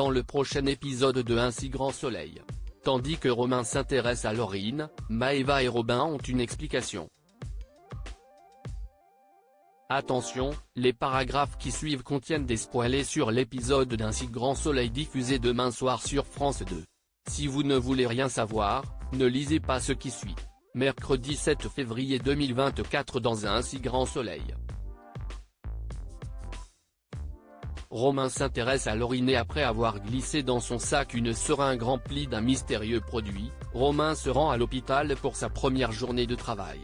dans le prochain épisode de Un si grand soleil. Tandis que Romain s'intéresse à Laurine, Maëva et Robin ont une explication. Attention, les paragraphes qui suivent contiennent des spoilers sur l'épisode d'Un si grand soleil diffusé demain soir sur France 2. Si vous ne voulez rien savoir, ne lisez pas ce qui suit. Mercredi 7 février 2024 dans Un si grand soleil. Romain s'intéresse à Laurine et après avoir glissé dans son sac une seringue remplie d'un mystérieux produit, Romain se rend à l'hôpital pour sa première journée de travail.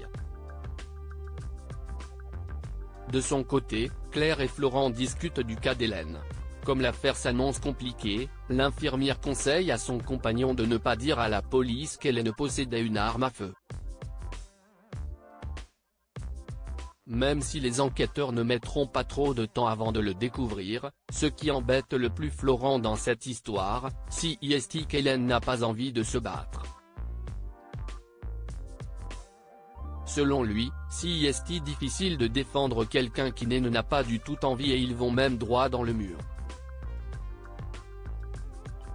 De son côté, Claire et Florent discutent du cas d'Hélène. Comme l'affaire s'annonce compliquée, l'infirmière conseille à son compagnon de ne pas dire à la police qu'Hélène possédait une arme à feu. Même si les enquêteurs ne mettront pas trop de temps avant de le découvrir, ce qui embête le plus Florent dans cette histoire, c'est qu'Hélène n'a pas envie de se battre. Selon lui, c'est difficile de défendre quelqu'un qui n'a pas du tout envie et ils vont même droit dans le mur.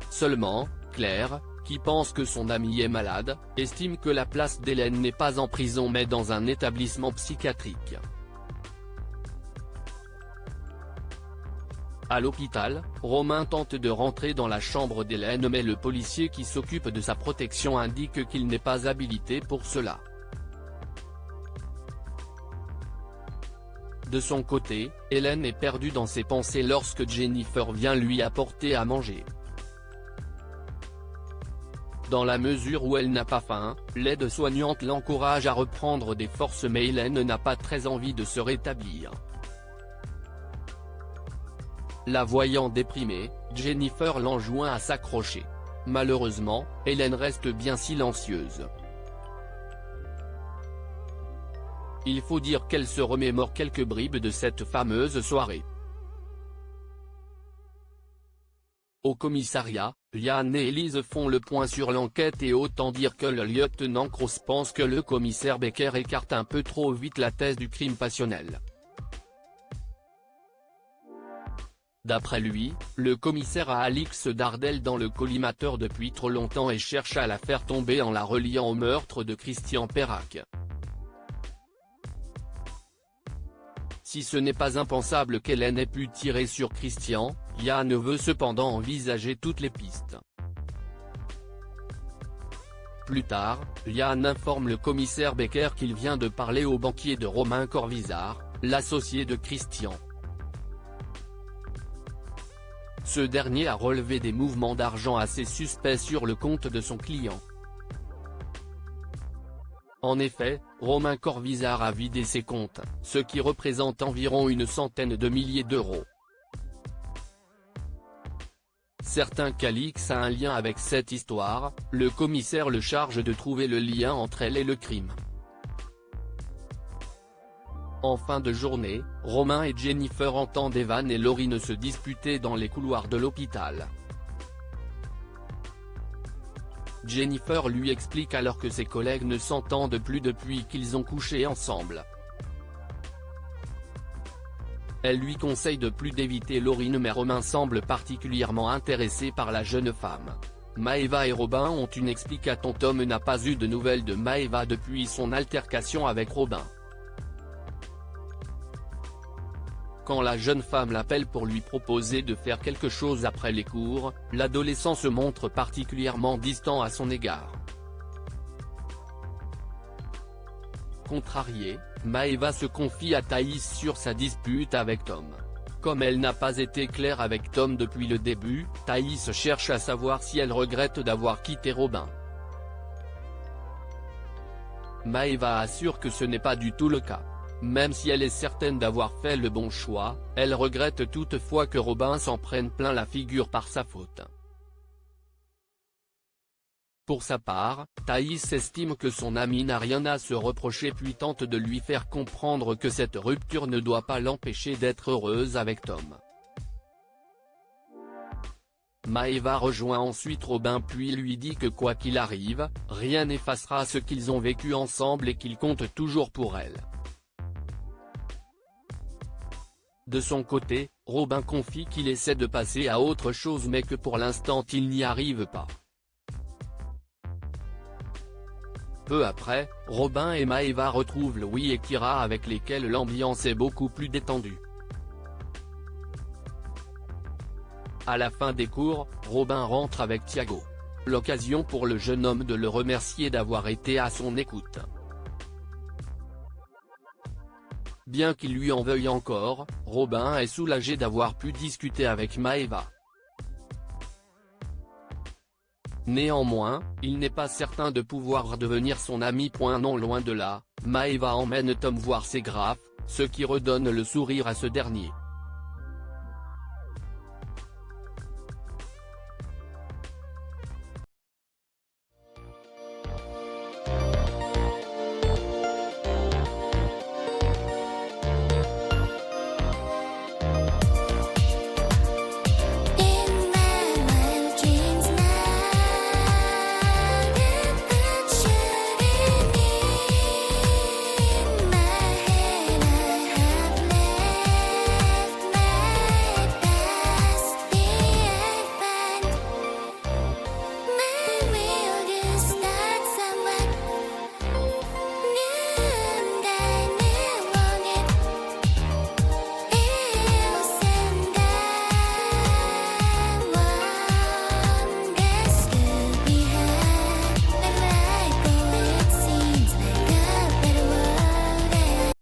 Seulement, Claire, qui pense que son ami est malade, estime que la place d'Hélène n'est pas en prison mais dans un établissement psychiatrique. À l'hôpital, Romain tente de rentrer dans la chambre d'Hélène mais le policier qui s'occupe de sa protection indique qu'il n'est pas habilité pour cela. De son côté, Hélène est perdue dans ses pensées lorsque Jennifer vient lui apporter à manger. Dans la mesure où elle n'a pas faim, l'aide-soignante l'encourage à reprendre des forces mais Hélène n'a pas très envie de se rétablir. La voyant déprimée, Jennifer l'enjoint à s'accrocher. Malheureusement, Hélène reste bien silencieuse. Il faut dire qu'elle se remémore quelques bribes de cette fameuse soirée. Au commissariat, Yann et Elise font le point sur l'enquête et autant dire que le lieutenant Cross pense que le commissaire Becker écarte un peu trop vite la thèse du crime passionnel. D'après lui, le commissaire a Alix Dardel dans le collimateur depuis trop longtemps et cherche à la faire tomber en la reliant au meurtre de Christian Perrac. Si ce n'est pas impensable qu'Hélène ait pu tirer sur Christian, Yann veut cependant envisager toutes les pistes. Plus tard, Yann informe le commissaire Becker qu'il vient de parler au banquier de Romain Corvisart, l'associé de Christian. Ce dernier a relevé des mouvements d'argent assez suspects sur le compte de son client. En effet, Romain Corvisart a vidé ses comptes, ce qui représente environ une centaine de milliers d'euros. Certains qu'Alix a un lien avec cette histoire, le commissaire le charge de trouver le lien entre elle et le crime. En fin de journée, Romain et Jennifer entendent Evan et Laurine se disputer dans les couloirs de l'hôpital. Jennifer lui explique alors que ses collègues ne s'entendent plus depuis qu'ils ont couché ensemble. Elle lui conseille de plus d'éviter Laurine mais Romain semble particulièrement intéressé par la jeune femme. Maëva et Robin ont une explication. Tom n'a pas eu de nouvelles de Maëva depuis son altercation avec Robin. Quand la jeune femme l'appelle pour lui proposer de faire quelque chose après les cours, l'adolescent se montre particulièrement distant à son égard. Contrariée, Maëva se confie à Thaïs sur sa dispute avec Tom. Comme elle n'a pas été claire avec Tom depuis le début, Thaïs cherche à savoir si elle regrette d'avoir quitté Robin. Maëva assure que ce n'est pas du tout le cas. Même si elle est certaine d'avoir fait le bon choix, elle regrette toutefois que Robin s'en prenne plein la figure par sa faute. Pour sa part, Thaïs estime que son ami n'a rien à se reprocher puis tente de lui faire comprendre que cette rupture ne doit pas l'empêcher d'être heureuse avec Tom. Maëva rejoint ensuite Robin puis lui dit que quoi qu'il arrive, rien n'effacera ce qu'ils ont vécu ensemble et qu'il compte toujours pour elle. De son côté, Robin confie qu'il essaie de passer à autre chose mais que pour l'instant il n'y arrive pas. Peu après, Robin et Maëva retrouvent Louis et Kira avec lesquels l'ambiance est beaucoup plus détendue. À la fin des cours, Robin rentre avec Thiago. L'occasion pour le jeune homme de le remercier d'avoir été à son écoute. Bien qu'il lui en veuille encore, Robin est soulagé d'avoir pu discuter avec Maëva. Néanmoins, il n'est pas certain de pouvoir devenir son ami. Non, loin de là, Maëva emmène Tom voir ses graphes, ce qui redonne le sourire à ce dernier.